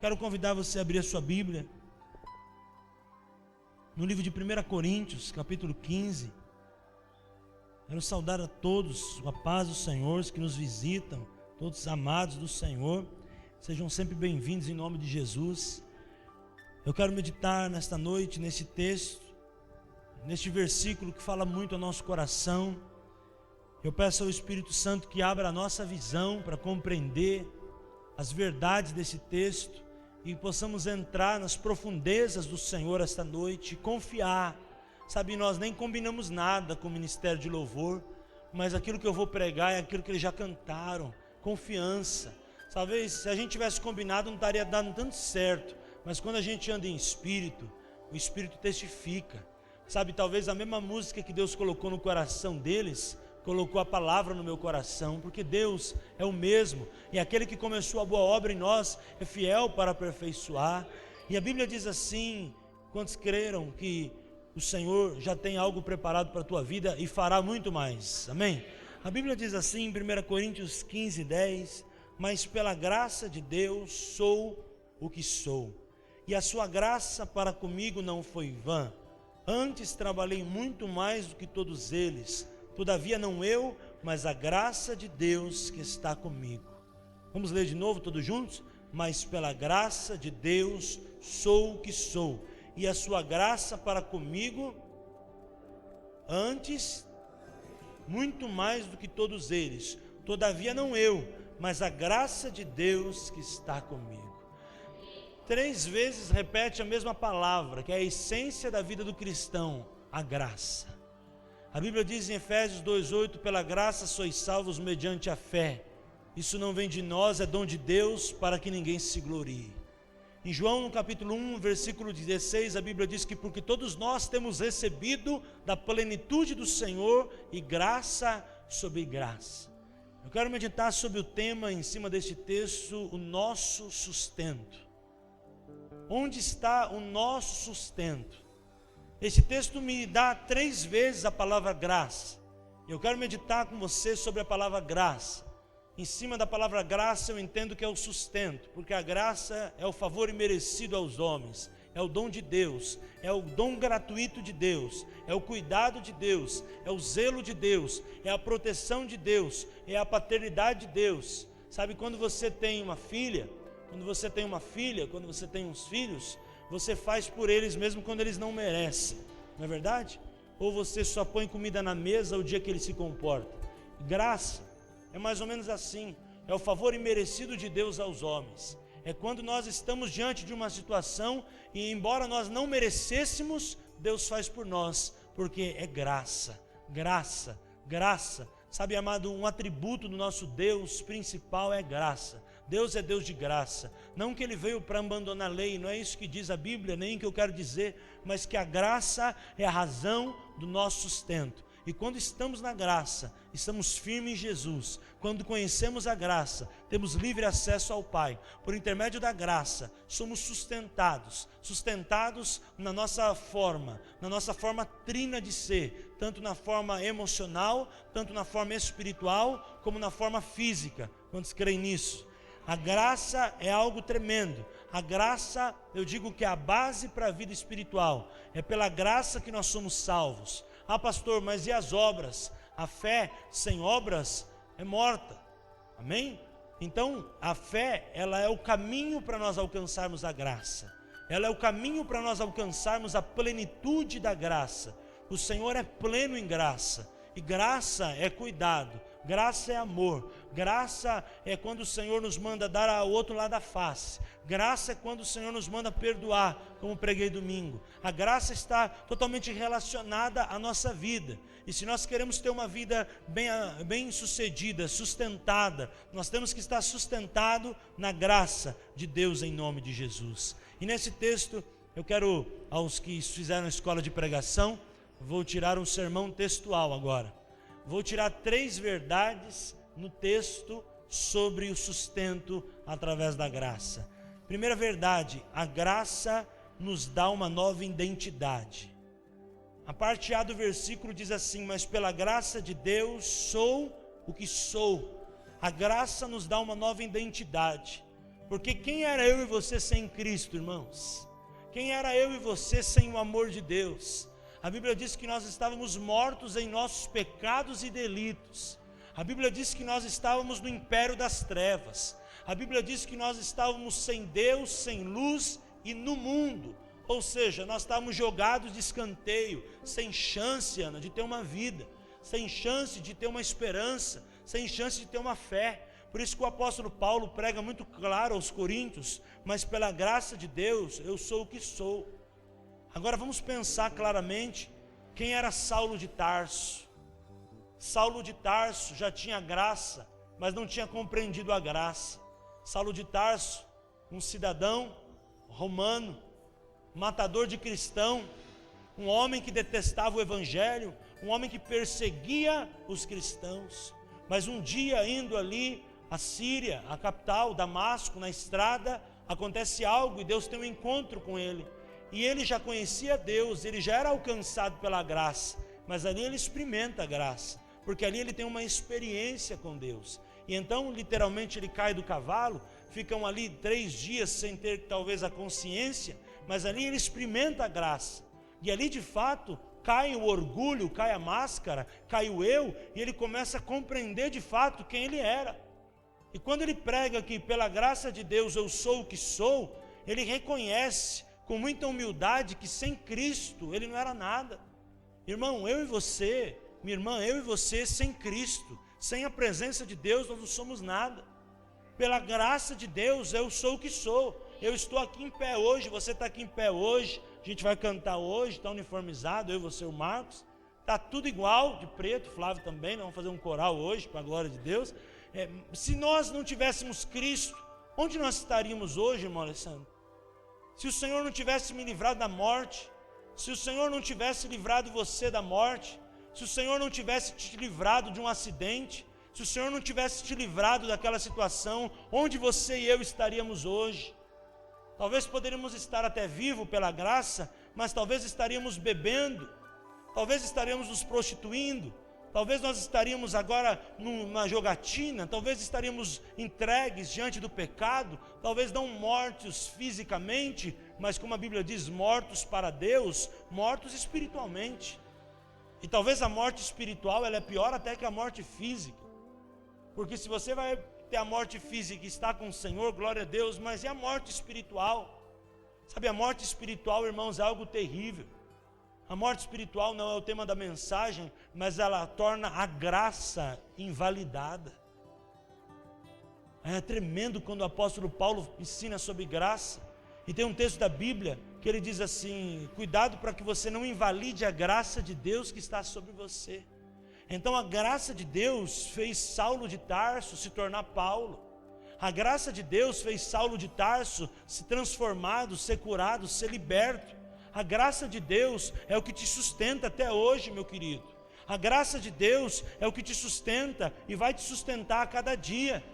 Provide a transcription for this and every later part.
Quero convidar você a abrir a sua Bíblia no livro de 1 Coríntios, capítulo 15. Quero saudar a todos, a paz do Senhor, os que nos visitam, todos amados do Senhor. Sejam sempre bem-vindos em nome de Jesus. Eu quero meditar nesta noite, nesse texto, neste versículo que fala muito ao nosso coração. Eu peço ao Espírito Santo que abra a nossa visão para compreender as verdades desse texto e possamos entrar nas profundezas do Senhor esta noite e confiar. Sabe, nós nem combinamos nada com o ministério de louvor, mas aquilo que eu vou pregar é aquilo que eles já cantaram, confiança. Talvez se a gente tivesse combinado não estaria dando tanto certo, mas quando a gente anda em espírito, o Espírito testifica. Sabe, talvez a mesma música que Deus colocou no coração deles, colocou a palavra no meu coração, porque Deus é o mesmo, e aquele que começou a boa obra em nós é fiel para aperfeiçoar. E a Bíblia diz assim: quantos creram que o Senhor já tem algo preparado para a tua vida e fará muito mais, amém? A Bíblia diz assim em 1 Coríntios 15, 10: mas pela graça de Deus sou o que sou, e a sua graça para comigo não foi vã, antes trabalhei muito mais do que todos eles. Todavia não eu, mas a graça de Deus que está comigo. Vamos ler de novo todos juntos? Mas pela graça de Deus sou o que sou, e a sua graça para comigo, antes, muito mais do que todos eles. Todavia não eu, mas a graça de Deus que está comigo. 3 vezes repete a mesma palavra, que é a essência da vida do cristão: a graça. A Bíblia diz em Efésios 2,8: pela graça sois salvos mediante a fé. Isso não vem de nós, é dom de Deus, para que ninguém se glorie. Em João, no capítulo 1, versículo 16, a Bíblia diz que porque todos nós temos recebido da plenitude do Senhor e graça sobre graça. Eu quero meditar sobre o tema, em cima deste texto, o nosso sustento. Onde está o nosso sustento? Esse texto me dá 3 vezes a palavra graça. Eu quero meditar com você sobre a palavra graça. Em cima da palavra graça eu entendo que é o sustento, porque a graça é o favor imerecido aos homens, é o dom de Deus, é o dom gratuito de Deus, é o cuidado de Deus, é o zelo de Deus, é a proteção de Deus, é a paternidade de Deus. Sabe, quando você tem uma filha, quando você tem uns filhos, você faz por eles mesmo quando eles não merecem, não é verdade? Ou você só põe comida na mesa o dia que ele se comporta. Graça é mais ou menos assim, é o favor imerecido de Deus aos homens. É quando nós estamos diante de uma situação e, embora nós não merecêssemos, Deus faz por nós, porque é graça, graça, graça. Sabe, amado, um atributo do nosso Deus principal é graça. Deus é Deus de graça, não que Ele veio para abandonar a lei, não é isso que diz a Bíblia, nem que eu quero dizer, mas que a graça é a razão do nosso sustento. E quando estamos na graça, estamos firmes em Jesus. Quando conhecemos a graça, temos livre acesso ao Pai. Por intermédio da graça, somos sustentados na nossa forma trina de ser, tanto na forma emocional, tanto na forma espiritual, como na forma física. Quantos creem nisso? A graça é algo tremendo. A graça, eu digo que é a base para a vida espiritual. É pela graça que nós somos salvos. Ah, pastor, mas e as obras? A fé sem obras é morta. Amém? Então, a fé, ela é o caminho para nós alcançarmos a graça. Ela é o caminho para nós alcançarmos a plenitude da graça. O Senhor é pleno em graça. E graça é cuidado. Graça é amor, graça é quando o Senhor nos manda dar ao outro lado da face, graça é quando o Senhor nos manda perdoar, como preguei domingo. A graça está totalmente relacionada à nossa vida, e se nós queremos ter uma vida bem sucedida, sustentada, nós temos que estar sustentado na graça de Deus em nome de Jesus. E nesse texto, eu quero, aos que fizeram a escola de pregação, vou tirar um sermão textual agora. Vou tirar 3 verdades no texto sobre o sustento através da graça. Primeira verdade: a graça nos dá uma nova identidade. A parte A do versículo diz assim: mas pela graça de Deus sou o que sou. A graça nos dá uma nova identidade. Porque quem era eu e você sem Cristo, irmãos? Quem era eu e você sem o amor de Deus? A Bíblia diz que nós estávamos mortos em nossos pecados e delitos. A Bíblia diz que nós estávamos no império das trevas. A Bíblia diz que nós estávamos sem Deus, sem luz e no mundo. Ou seja, nós estávamos jogados de escanteio, sem chance, Ana, de ter uma vida, sem chance de ter uma esperança, sem chance de ter uma fé. Por isso que o apóstolo Paulo prega muito claro aos coríntios: mas pela graça de Deus eu sou o que sou. Agora vamos pensar claramente quem era Saulo de Tarso. Saulo de Tarso já tinha graça, mas não tinha compreendido a graça. Saulo de Tarso, um cidadão romano, matador de cristão, um homem que detestava o evangelho, um homem que perseguia os cristãos. Mas um dia, indo ali a Síria, a capital, Damasco, na estrada, acontece algo e Deus tem um encontro com ele. E ele já conhecia Deus, ele já era alcançado pela graça, mas ali ele experimenta a graça, porque ali ele tem uma experiência com Deus. E então, literalmente, ele cai do cavalo, ficam ali 3 dias sem ter talvez a consciência, mas ali ele experimenta a graça. E ali, de fato, cai o orgulho, cai a máscara, cai o eu, e ele começa a compreender de fato quem ele era. E quando ele prega que pela graça de Deus eu sou o que sou, ele reconhece com muita humildade que sem Cristo ele não era nada. Irmão, eu e você, minha irmã, eu e você sem Cristo, sem a presença de Deus nós não somos nada. Pela graça de Deus eu sou o que sou. Eu estou aqui em pé hoje, você está aqui em pé hoje, a gente vai cantar hoje, está uniformizado, eu, você e o Marcos, está tudo igual, de preto, Flávio também, nós vamos fazer um coral hoje, para a glória de Deus. Se nós não tivéssemos Cristo, onde nós estaríamos hoje, irmão Alessandro? Se o Senhor não tivesse me livrado da morte, se o Senhor não tivesse livrado você da morte, se o Senhor não tivesse te livrado de um acidente, se o Senhor não tivesse te livrado daquela situação, onde você e eu estaríamos hoje? Talvez poderíamos estar até vivo pela graça, mas talvez estaríamos bebendo, talvez estaríamos nos prostituindo, talvez nós estaríamos agora numa jogatina, talvez estaríamos entregues diante do pecado, talvez não mortos fisicamente, mas como a Bíblia diz, mortos para Deus, mortos espiritualmente. E talvez a morte espiritual ela é pior até que a morte física, porque se você vai ter a morte física e está com o Senhor, glória a Deus, mas e a morte espiritual? Sabe, a morte espiritual, irmãos, é algo terrível. A morte espiritual não é o tema da mensagem, mas ela torna a graça invalidada. É tremendo quando o apóstolo Paulo ensina sobre graça. E tem um texto da Bíblia que ele diz assim: cuidado para que você não invalide a graça de Deus que está sobre você. Então a graça de Deus fez Saulo de Tarso se tornar Paulo. A graça de Deus fez Saulo de Tarso se transformado, ser curado, ser liberto. A graça de Deus é o que te sustenta até hoje, meu querido. A graça de Deus é o que te sustenta e vai te sustentar a cada dia.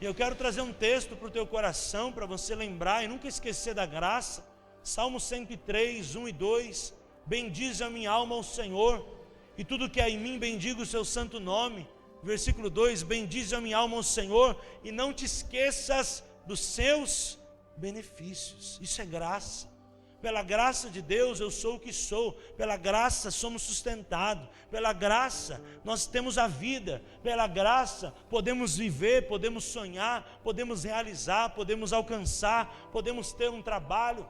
E eu quero trazer um texto para o teu coração, para você lembrar e nunca esquecer da graça. Salmo 103, 1 e 2. Bendize a minha alma ao Senhor, e tudo que há em mim bendiga o seu santo nome. Versículo 2, bendize a minha alma ao Senhor, e não te esqueças dos seus benefícios. Isso é graça. Pela graça de Deus eu sou o que sou, pela graça somos sustentados, pela graça nós temos a vida, pela graça podemos viver, podemos sonhar, podemos realizar, podemos alcançar, podemos ter um trabalho,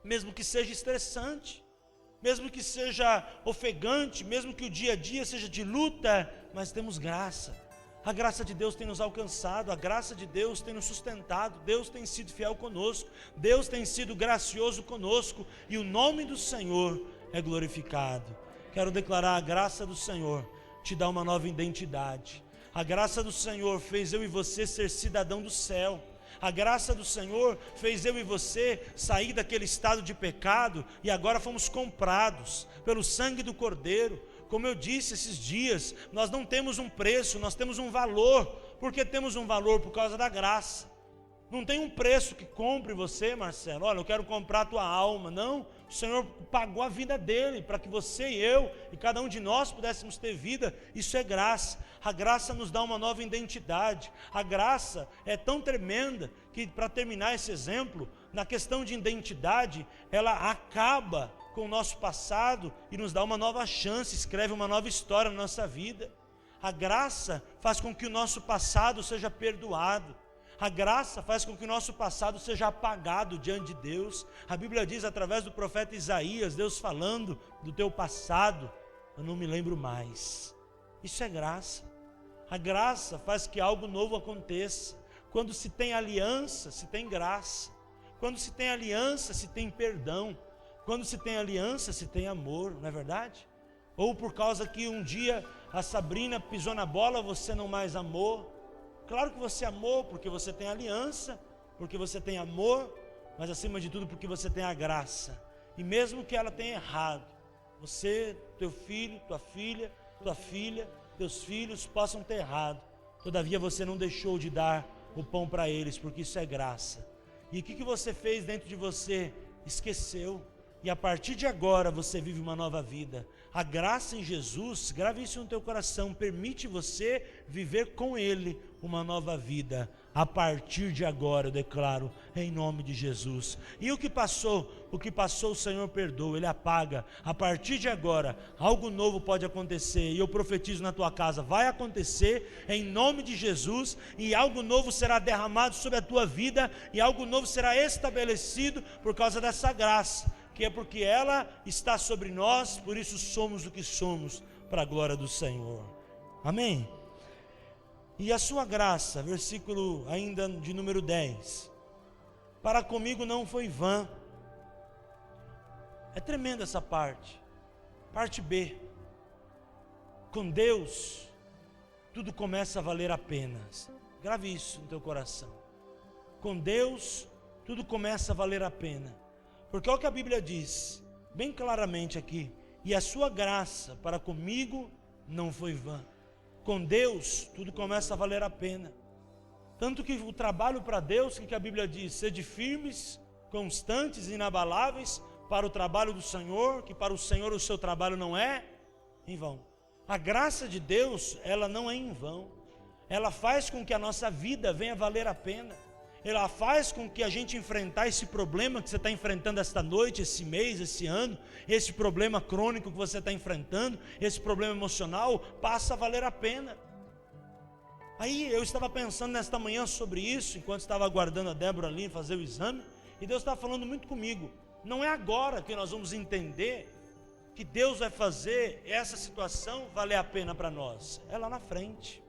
mesmo que seja estressante, mesmo que seja ofegante, mesmo que o dia a dia seja de luta, mas temos graça. A graça de Deus tem nos alcançado, a graça de Deus tem nos sustentado, Deus tem sido fiel conosco, Deus tem sido gracioso conosco, e o nome do Senhor é glorificado. Quero declarar: a graça do Senhor te dá uma nova identidade. A graça do Senhor fez eu e você ser cidadão do céu. A graça do Senhor fez eu e você sair daquele estado de pecado, e agora fomos comprados pelo sangue do Cordeiro. Como eu disse esses dias, nós não temos um preço, nós temos um valor. Por que temos um valor? Por causa da graça. Não tem um preço que compre você, Marcelo. Olha, eu quero comprar a tua alma. Não, o Senhor pagou a vida dele para que você e eu e cada um de nós pudéssemos ter vida. Isso é graça. A graça nos dá uma nova identidade. A graça é tão tremenda que, para terminar esse exemplo, na questão de identidade, ela acaba com o nosso passado e nos dá uma nova chance, escreve uma nova história na nossa vida. A graça faz com que o nosso passado seja perdoado. A graça faz com que o nosso passado seja apagado diante de Deus. A Bíblia diz através do profeta Isaías, Deus falando do teu passado, eu não me lembro mais. Isso é graça. A graça faz que algo novo aconteça. Quando se tem aliança, se tem graça. Quando se tem aliança, se tem perdão. Quando se tem aliança, se tem amor, não é verdade? Ou por causa que um dia a Sabrina pisou na bola, você não mais amou. Claro que você amou, porque você tem aliança, porque você tem amor, mas acima de tudo porque você tem a graça. E mesmo que ela tenha errado, você, teu filho, tua filha, teus filhos possam ter errado, todavia você não deixou de dar o pão para eles, porque isso é graça. E o que você fez dentro de você? Esqueceu. E a partir de agora você vive uma nova vida. A graça em Jesus, grave isso no teu coração, permite você viver com Ele uma nova vida. A partir de agora, eu declaro, em nome de Jesus. E o que passou o Senhor perdoa, Ele apaga. A partir de agora, algo novo pode acontecer. E eu profetizo na tua casa, vai acontecer em nome de Jesus. E algo novo será derramado sobre a tua vida. E algo novo será estabelecido por causa dessa graça. Que é porque ela está sobre nós, por isso somos o que somos, para a glória do Senhor. Amém? E a sua graça, versículo ainda de número 10. Para comigo não foi vã. É tremenda essa parte. Parte B. Com Deus, tudo começa a valer a pena. Grave isso no teu coração. Com Deus, tudo começa a valer a pena. Porque olha o que a Bíblia diz, bem claramente aqui. E a sua graça para comigo não foi vã. Com Deus, tudo começa a valer a pena. Tanto que o trabalho para Deus, que a Bíblia diz, sede firmes, constantes, inabaláveis, para o trabalho do Senhor, que para o Senhor o seu trabalho não é em vão. A graça de Deus, ela não é em vão. Ela faz com que a nossa vida venha valer a pena. Ela faz com que a gente enfrentar esse problema que você está enfrentando esta noite, esse mês, esse ano, esse problema crônico que você está enfrentando, esse problema emocional, passa a valer a pena. Aí eu estava pensando nesta manhã sobre isso, enquanto estava aguardando a Débora ali fazer o exame, e Deus estava falando muito comigo. Não é agora que nós vamos entender que Deus vai fazer essa situação valer a pena para nós, é lá na frente.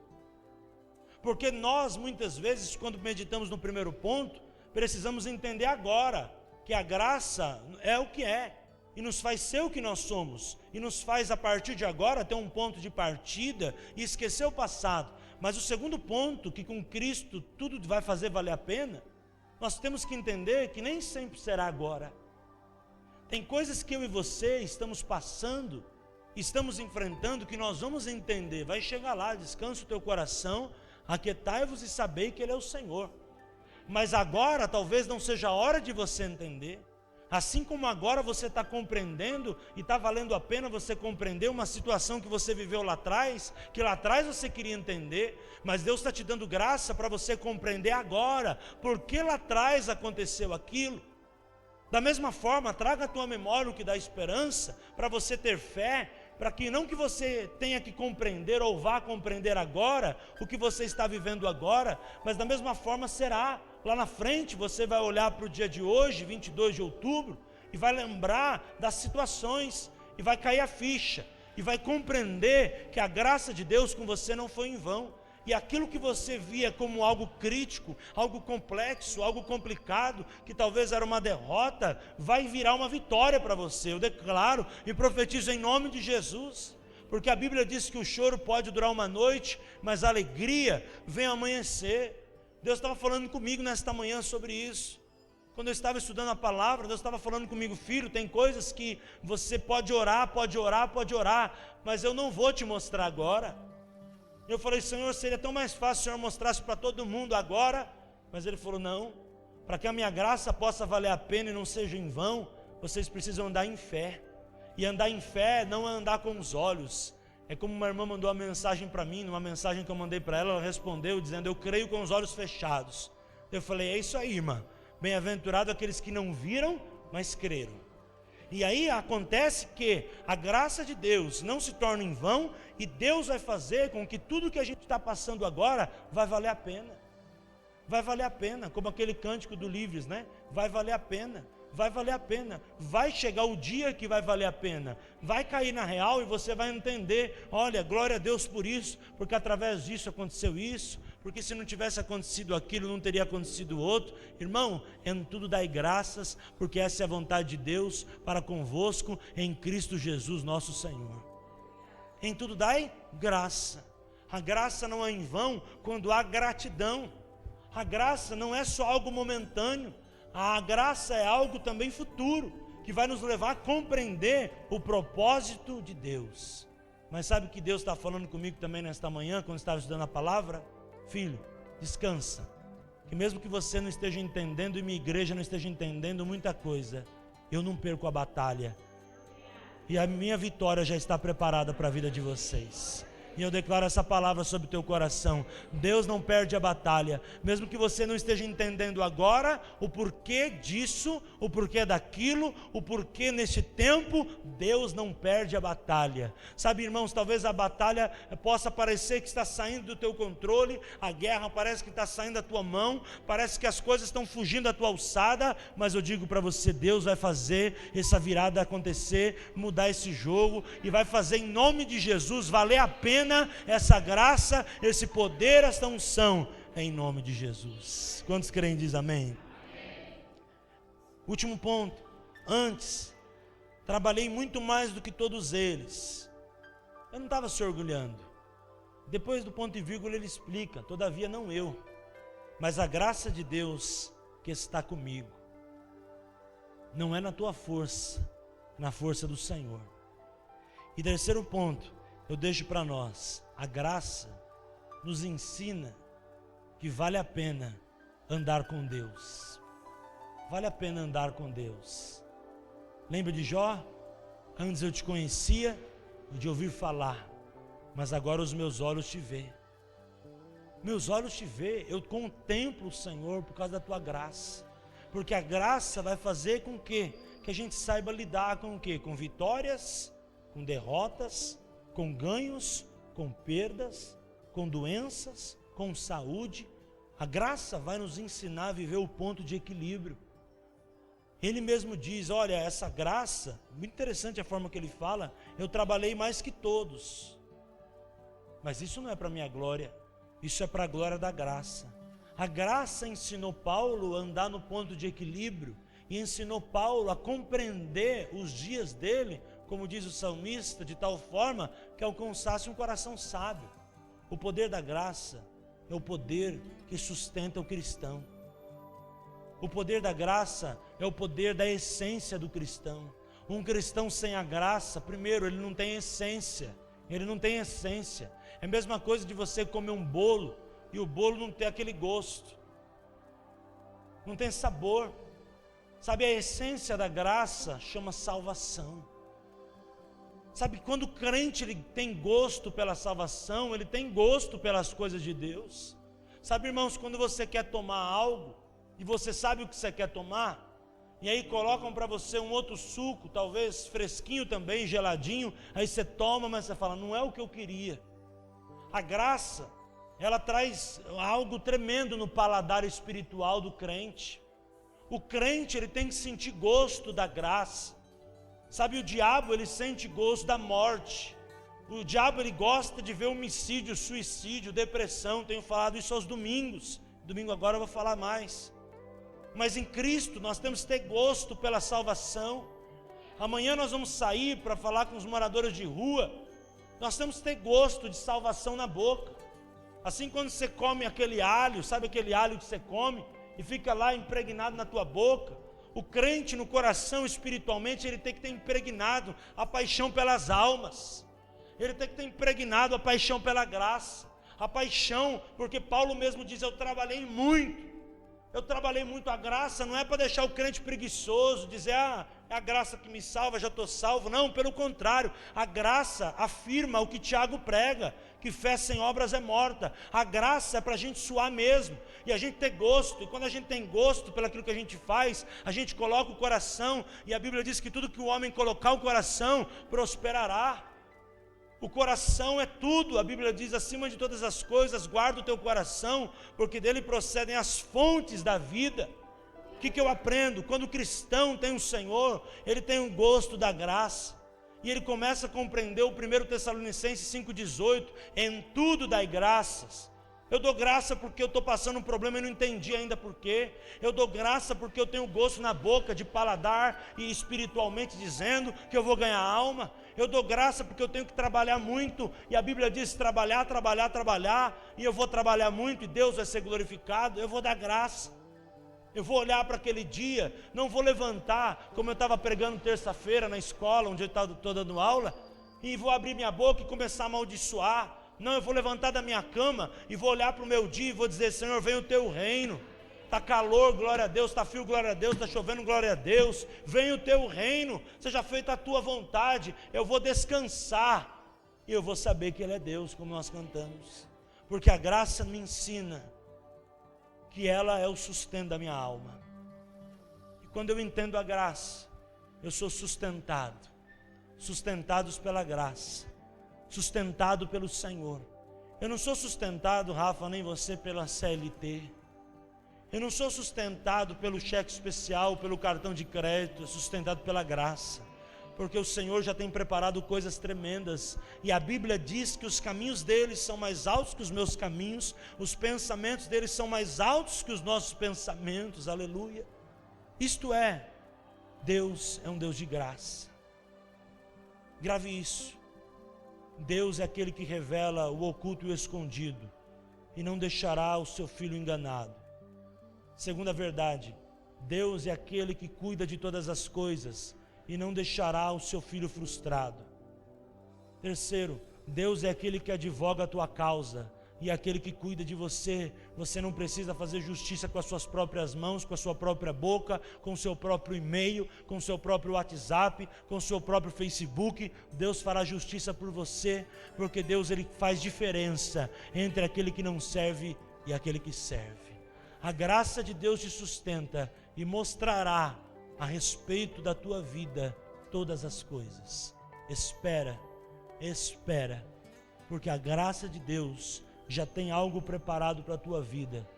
Porque nós, muitas vezes, quando meditamos no primeiro ponto, precisamos entender agora que a graça é o que é, e nos faz ser o que nós somos, e nos faz, a partir de agora, ter um ponto de partida e esquecer o passado. Mas o segundo ponto, que com Cristo tudo vai fazer valer a pena, nós temos que entender que nem sempre será agora. Tem coisas que eu e você estamos passando, estamos enfrentando, que nós vamos entender. Vai chegar lá, descansa o teu coração, aquietai-vos e sabei que Ele é o Senhor. Mas agora talvez não seja a hora de você entender. Assim como agora você está compreendendo e está valendo a pena você compreender uma situação que você viveu lá atrás, que lá atrás você queria entender, mas Deus está te dando graça para você compreender agora, porque lá atrás aconteceu aquilo. Da mesma forma, traga à tua memória o que dá esperança, para você ter fé, para que não que você tenha que compreender ou vá compreender agora o que você está vivendo agora, mas da mesma forma será lá na frente. Você vai olhar para o dia de hoje, 22 de outubro, e vai lembrar das situações, e vai cair a ficha, e vai compreender que a graça de Deus com você não foi em vão. E aquilo que você via como algo crítico, algo complexo, algo complicado, que talvez era uma derrota, vai virar uma vitória para você. Eu declaro e profetizo em nome de Jesus, porque a Bíblia diz que o choro pode durar uma noite, mas a alegria vem amanhecer. Deus estava falando comigo nesta manhã sobre isso. Quando eu estava estudando a palavra, Deus estava falando comigo: filho, tem coisas que você pode orar, mas eu não vou te mostrar agora. Eu falei: Senhor, seria tão mais fácil se o Senhor mostrasse para todo mundo agora, Mas ele falou: não, para que a minha graça possa valer a pena e não seja em vão, vocês precisam andar em fé. E andar em fé não é andar com os olhos. É como uma irmã mandou uma mensagem para mim, numa mensagem que eu mandei para ela, ela respondeu dizendo: eu creio com os olhos fechados. Eu falei: é isso aí, irmã. Bem-aventurado aqueles que não viram, mas creram. E aí acontece que a graça de Deus não se torna em vão, e Deus vai fazer com que tudo que a gente está passando agora vai valer a pena. Vai valer a pena, como aquele cântico do Livres, né? Vai valer a pena. Vai valer a pena, vai chegar o dia que vai valer a pena, vai cair na real e você vai entender: olha, glória a Deus por isso, porque através disso aconteceu isso, porque se não tivesse acontecido aquilo, não teria acontecido outro. Irmão, em tudo dai graças, porque essa é a vontade de Deus para convosco em Cristo Jesus nosso Senhor. Em tudo dai graça. A graça não é em vão quando há gratidão. A graça não é só algo momentâneo. A graça é algo também futuro, que vai nos levar a compreender o propósito de Deus. Mas sabe o que Deus está falando comigo também nesta manhã, quando estava estudando a palavra? Filho, descansa, que mesmo que você não esteja entendendo e minha igreja não esteja entendendo muita coisa, eu não perco a batalha, e a minha vitória já está preparada para a vida de vocês. E eu declaro essa palavra sobre o teu coração: Deus não perde a batalha, mesmo que você não esteja entendendo agora o porquê disso, o porquê daquilo, o porquê neste tempo, Deus não perde a batalha. Sabe, irmãos, talvez a batalha possa parecer que está saindo do teu controle, a guerra parece que está saindo da tua mão, parece que as coisas estão fugindo da tua alçada, mas eu digo para você: Deus vai fazer essa virada acontecer, mudar esse jogo, e vai fazer em nome de Jesus valer a pena essa graça, esse poder, essa unção, em nome de Jesus. Quantos creem diz amém? Último ponto: antes trabalhei muito mais do que todos eles. Eu não estava se orgulhando. Depois do ponto e vírgula ele explica: todavia não eu, mas a graça de Deus que está comigo. Não é na tua força, na força do Senhor. E terceiro ponto, eu deixo para nós: a graça nos ensina que vale a pena andar com Deus. Vale a pena andar com Deus. Lembra de Jó? Antes eu te conhecia de ouvir falar, mas agora os meus olhos te vê. Meus olhos te vê, eu contemplo o Senhor por causa da tua graça. Porque a graça vai fazer com que a gente saiba lidar com o quê? Com vitórias, com derrotas, com ganhos, com perdas, com doenças, com saúde. A graça vai nos ensinar a viver o ponto de equilíbrio. Ele mesmo diz: olha, essa graça, muito interessante a forma que ele fala: eu trabalhei mais que todos, mas isso não é para minha glória, isso é para a glória da graça. A graça ensinou Paulo a andar no ponto de equilíbrio, e ensinou Paulo a compreender os dias dele, como diz o salmista, de tal forma que alcançasse um coração sábio. O poder da graça é o poder que sustenta o cristão. O poder da graça é o poder da essência do cristão. Um cristão sem a graça, primeiro, ele não tem essência. Ele não tem essência. É a mesma coisa de você comer um bolo e o bolo não tem aquele gosto, não tem sabor. Sabe, a essência da graça chama salvação. Sabe, quando o crente ele tem gosto pela salvação, ele tem gosto pelas coisas de Deus. Sabe, irmãos, quando você quer tomar algo, e você sabe o que você quer tomar, e aí colocam para você um outro suco, talvez fresquinho também, geladinho, aí você toma, mas você fala: não é o que eu queria. A graça, ela traz algo tremendo no paladar espiritual do crente. O crente, ele tem que sentir gosto da graça. Sabe, o diabo, ele sente gosto da morte. O diabo, ele gosta de ver homicídio, suicídio, depressão. Tenho falado isso aos domingos. Domingo agora eu vou falar mais. Mas em Cristo nós temos que ter gosto pela salvação. Amanhã nós vamos sair para falar com os moradores de rua. Nós temos que ter gosto de salvação na boca. Assim, quando você come aquele alho, sabe aquele alho que você come e fica lá impregnado na tua boca? O crente no coração, espiritualmente, ele tem que ter impregnado a paixão pelas almas. Ele tem que ter impregnado a paixão pela graça. A paixão, porque Paulo mesmo diz: eu trabalhei muito. eu trabalhei muito a graça, não é para deixar o crente preguiçoso, dizer, é a graça que me salva, já estou salvo. Não, pelo contrário, a graça afirma o que Tiago prega, que fé sem obras é morta. A graça é para a gente suar mesmo, e a gente ter gosto, e quando a gente tem gosto pelaquilo que a gente faz, a gente coloca o coração, e a Bíblia diz que tudo que o homem colocar o coração, prosperará. O coração é tudo, a Bíblia diz, acima de todas as coisas, guarda o teu coração, porque dele procedem as fontes da vida. O que eu aprendo? Quando o cristão tem um Senhor, ele tem um gosto da graça, e ele começa a compreender o 1 Tessalonicenses 5,18, em tudo dai graças. Eu dou graça porque eu estou passando um problema e não entendi ainda por quê. Eu dou graça porque eu tenho gosto na boca de paladar e espiritualmente dizendo que eu vou ganhar alma. Eu dou graça porque eu tenho que trabalhar muito, e a Bíblia diz trabalhar, trabalhar, trabalhar, e eu vou trabalhar muito e Deus vai ser glorificado. Eu vou dar graça. Eu vou olhar para aquele dia, não vou levantar, como eu estava pregando terça-feira na escola, onde eu estou dando aula, e vou abrir minha boca e começar a amaldiçoar. Não, eu vou levantar da minha cama e vou olhar para o meu dia e vou dizer, Senhor, vem o teu reino. Está calor, glória a Deus, está frio, glória a Deus, está chovendo, glória a Deus. Vem o teu reino, seja feita a tua vontade. Eu vou descansar e eu vou saber que Ele é Deus, como nós cantamos. Porque a graça me ensina que ela é o sustento da minha alma. E quando eu entendo a graça, eu sou sustentado. Sustentados pela graça. Sustentado pelo Senhor. Eu não sou sustentado, Rafa, nem você, pela CLT. Eu não sou sustentado pelo cheque especial, pelo cartão de crédito. Eu sou sustentado pela graça, porque o Senhor já tem preparado coisas tremendas, e a Bíblia diz que os caminhos deles são mais altos que os meus caminhos, os pensamentos deles são mais altos que os nossos pensamentos, aleluia. Isto é, Deus é um Deus de graça. Grave isso. Deus é aquele que revela o oculto e o escondido, e não deixará o seu filho enganado. Segunda verdade, Deus é aquele que cuida de todas as coisas, e não deixará o seu filho frustrado. Terceiro, Deus é aquele que advoga a tua causa, e é aquele que cuida de você. Você não precisa fazer justiça com as suas próprias mãos, com a sua própria boca, com o seu próprio e-mail, com o seu próprio WhatsApp, com o seu próprio Facebook. Deus fará justiça por você, porque Deus, Ele faz diferença entre aquele que não serve e aquele que serve. A graça de Deus te sustenta e mostrará a respeito da tua vida todas as coisas. Espera, espera, porque a graça de Deus já tem algo preparado para a tua vida,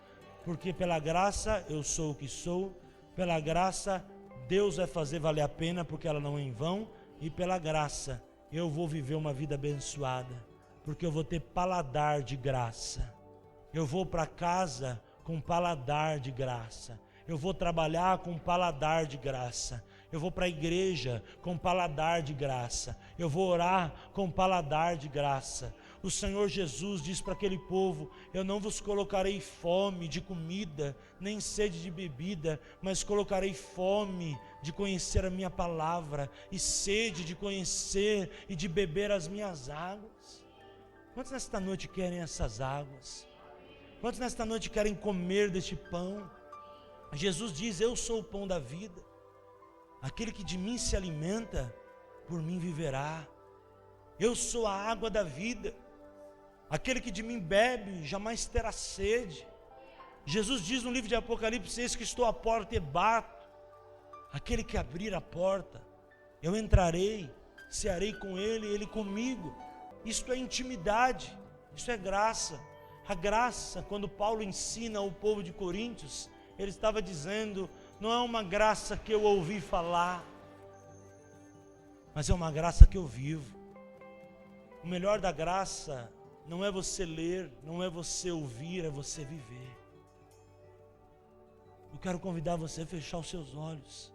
porque pela graça eu sou o que sou, pela graça Deus vai fazer valer a pena, porque ela não é em vão, e pela graça eu vou viver uma vida abençoada, porque eu vou ter paladar de graça. Eu vou para casa com paladar de graça. Eu vou trabalhar com paladar de graça. Eu vou para a igreja com paladar de graça. Eu vou orar com paladar de graça. O Senhor Jesus diz para aquele povo: eu não vos colocarei fome de comida, nem sede de bebida, mas colocarei fome de conhecer a minha palavra, e sede de conhecer e de beber as minhas águas. Quantos nesta noite querem essas águas? Quantos nesta noite querem comer deste pão? Jesus diz: eu sou o pão da vida. Aquele que de mim se alimenta, por mim viverá. Eu sou a água da vida. Aquele que de mim bebe, jamais terá sede. Jesus diz no livro de Apocalipse: eis que estou à porta e bato. Aquele que abrir a porta, eu entrarei, cearei com ele, ele comigo. Isto é intimidade, isso é graça. A graça, quando Paulo ensina ao povo de Coríntios, ele estava dizendo: não é uma graça que eu ouvi falar, mas é uma graça que eu vivo. O melhor da graça não é você ler, não é você ouvir, é você viver. Eu quero convidar você a fechar os seus olhos,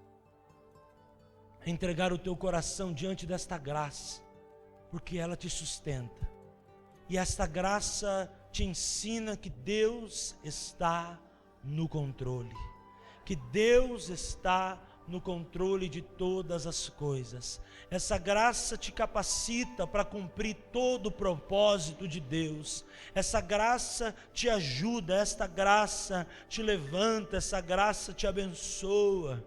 a entregar o teu coração diante desta graça, porque ela te sustenta. E esta graça te ensina que Deus está no controle, que Deus está no controle de todas as coisas. Essa graça te capacita para cumprir todo o propósito de Deus. Essa graça te ajuda, esta graça te levanta, essa graça te abençoa.